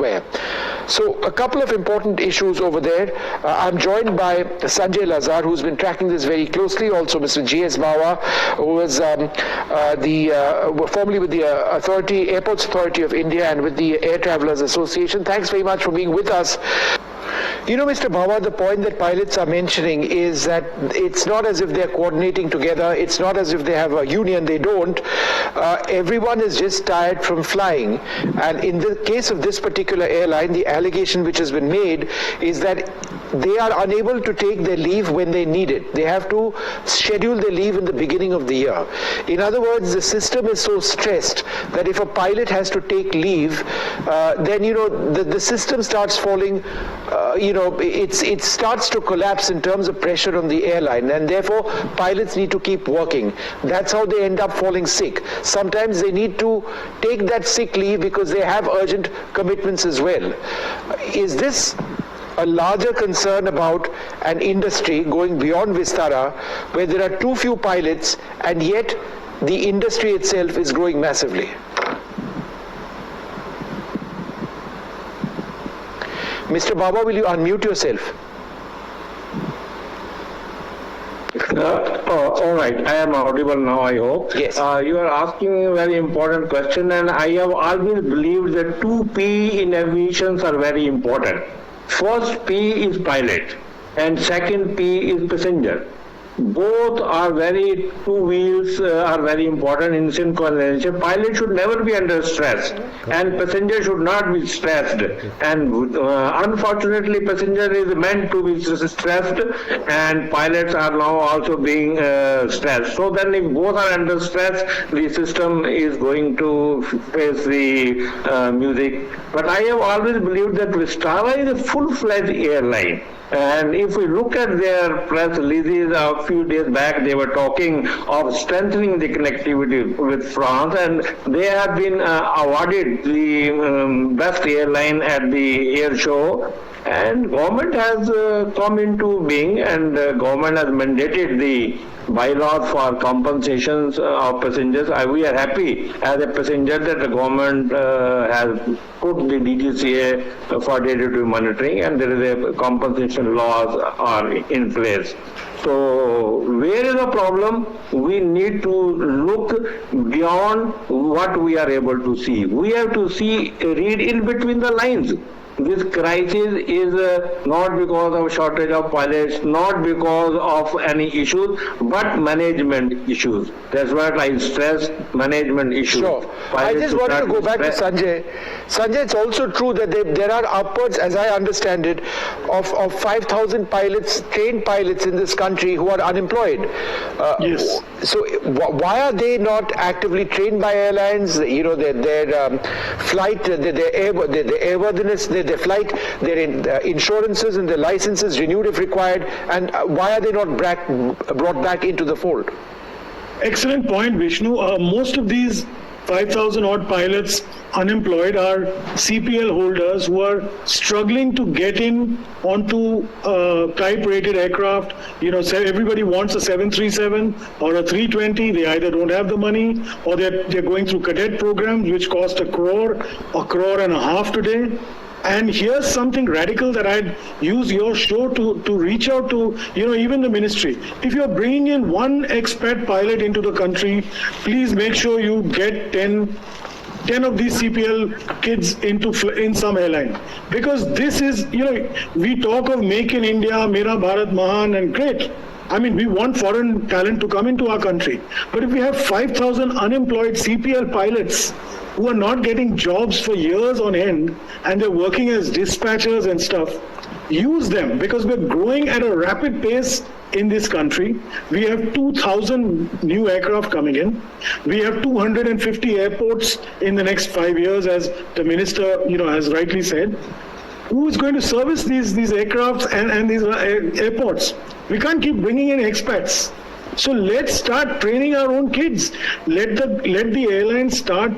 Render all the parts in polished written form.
aware. So a couple of important issues over there. I'm joined by Sanjay Lazar, who's been tracking this very closely. Also Mr. G.S. Bawa, who was formerly with the Airports Authority of India and with the Air Travellers Association. Thanks very much for being with us. You know, Mr. Bawa, the point that pilots are mentioning is that it's not as if they're coordinating together. It's not as if they have a union. They don't. Everyone is just tired from flying. And in the case of this particular airline, the allegation which has been made is that they are unable to take their leave when they need it. They have to schedule their leave in the beginning of the year. In other words, the system is so stressed that if a pilot has to take leave, then, you know, the system starts falling, it starts to collapse in terms of pressure on the airline, and therefore pilots need to keep working. That's how they end up falling sick. Sometimes they need to take that sick leave because they have urgent commitments as well. Is this a larger concern about an industry going beyond Vistara, where there are too few pilots and yet the industry itself is growing massively? Mr. Baba, will you unmute yourself? All right, I am audible now, I hope. Yes. You are asking me a very important question, and I have always believed that two P in aviation are very important. First P is pilot, and second P is passenger. Both are two wheels are very important in synchronization. Pilot should never be under stress, and passenger should not be stressed. And unfortunately, passenger is meant to be stressed, and pilots are now also being stressed. So then, if both are under stress, the system is going to face the music. But I have always believed that Vistara is a full-fledged airline. And if we look at their press releases a few days back, they were talking of strengthening the connectivity with France, and they have been awarded the best airline at the air show. And government has come into being, and government has mandated the bylaws for compensations of passengers. We are happy as a passenger that the government has put the DGCA for day-to-day monitoring, and there is a compensation laws are in place. So where is the problem? We need to look beyond what we are able to see. We have to read in between the lines. This crisis is not because of shortage of pilots, not because of any issues, but management issues. That's what I stress, management issues. Sure. I just wanted to go back to Sanjay. Sanjay, it's also true that there are upwards, as I understand it, of 5,000 pilots, trained pilots in this country who are unemployed. Yes. So why are they not actively trained by airlines? You know, their flight, their airworthiness, their flight, their insurances and their licenses renewed if required, and why are they not brought back into the fold? Excellent point, Vishnu. Most of these 5,000 odd pilots unemployed are CPL holders who are struggling to get in onto type-rated aircraft. You know, everybody wants a 737 or a 320. They either don't have the money, or they're going through cadet programs which cost a crore and a half today. And here's something radical that I'd use your show to reach out to, you know, even the ministry. If you're bringing in one expat pilot into the country, please make sure you get 10 of these CPL kids in some airline. Because this is, you know, we talk of Make in India, Mera Bharat Mahan, and great. I mean, we want foreign talent to come into our country. But if we have 5,000 unemployed CPL pilots who are not getting jobs for years on end, and they're working as dispatchers and stuff, use them, because we're growing at a rapid pace in this country. We have 2,000 new aircraft coming in. We have 250 airports in the next 5 years, as the minister, you know, has rightly said. Who is going to service these aircrafts and these airports? We can't keep bringing in expats. So let's start training our own kids. Let the airlines start,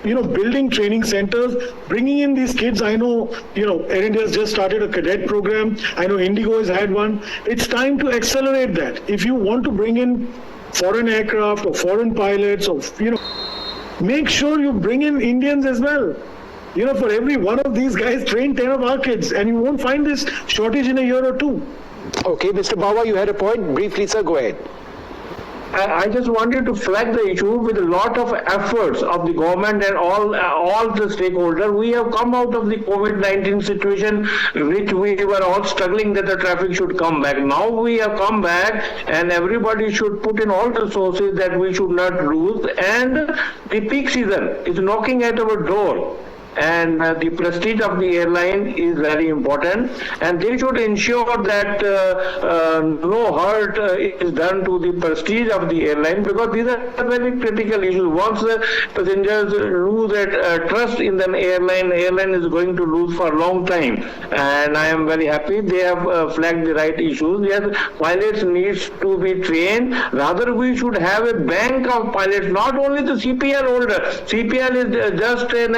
you know, building training centers, bringing in these kids. I know, you know, Air India has just started a cadet program. I know Indigo has had one. It's time to accelerate that. If you want to bring in foreign aircraft or foreign pilots, or, you know, make sure you bring in Indians as well. for every one of these guys, train 10 of our kids, and you won't find this shortage in a year or two. Okay, Mr. Bawa, you had a point. Briefly, sir, go ahead. I just wanted to flag the issue with a lot of efforts of the government and all the stakeholders. We have come out of the COVID-19 situation, which we were all struggling that the traffic should come back. Now we have come back, and everybody should put in all the resources that we should not lose. And the peak season is knocking at our door. And the prestige of the airline is very important, and they should ensure that no hurt is done to the prestige of the airline, because these are very critical issues. Once the passengers lose that trust in the airline is going to lose for a long time. And I am very happy they have flagged the right issues. Yes, pilots needs to be trained. Rather, we should have a bank of pilots, not only the CPL holder. CPL is just an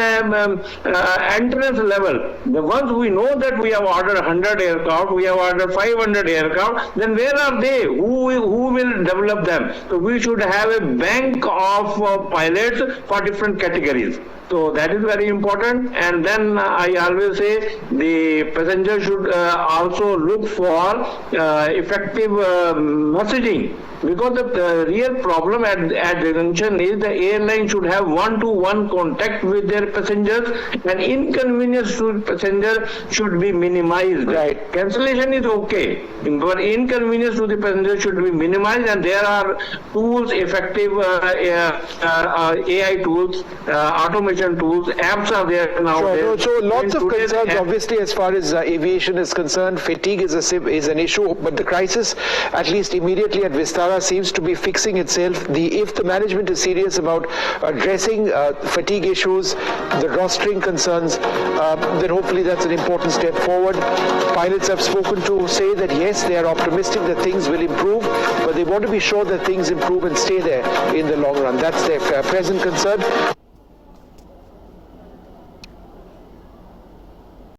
entrance level. The ones we know that we have ordered 100 aircraft, we have ordered 500 aircraft, then where are they? Who will develop them? So we should have a bank of pilots for different categories. So that is very important. And then I always say the passenger should also look for effective messaging, because the real problem at the junction is the airline should have one-to-one contact with their passengers, and inconvenience to passenger should be minimized. Right. Cancellation is okay, but inconvenience to the passenger should be minimized, and there are tools, effective AI tools, automation tools, apps are there now. Sure. So lots of today's concerns, obviously, as far as aviation is concerned. Fatigue is an issue, but the crisis, at least immediately at Vistara, seems to be fixing itself. If the management is serious about addressing fatigue issues, the rostering concerns, then hopefully that's an important step forward. Pilots have spoken to say that yes, they are optimistic that things will improve, but they want to be sure that things improve and stay there in the long run. That's their present concern.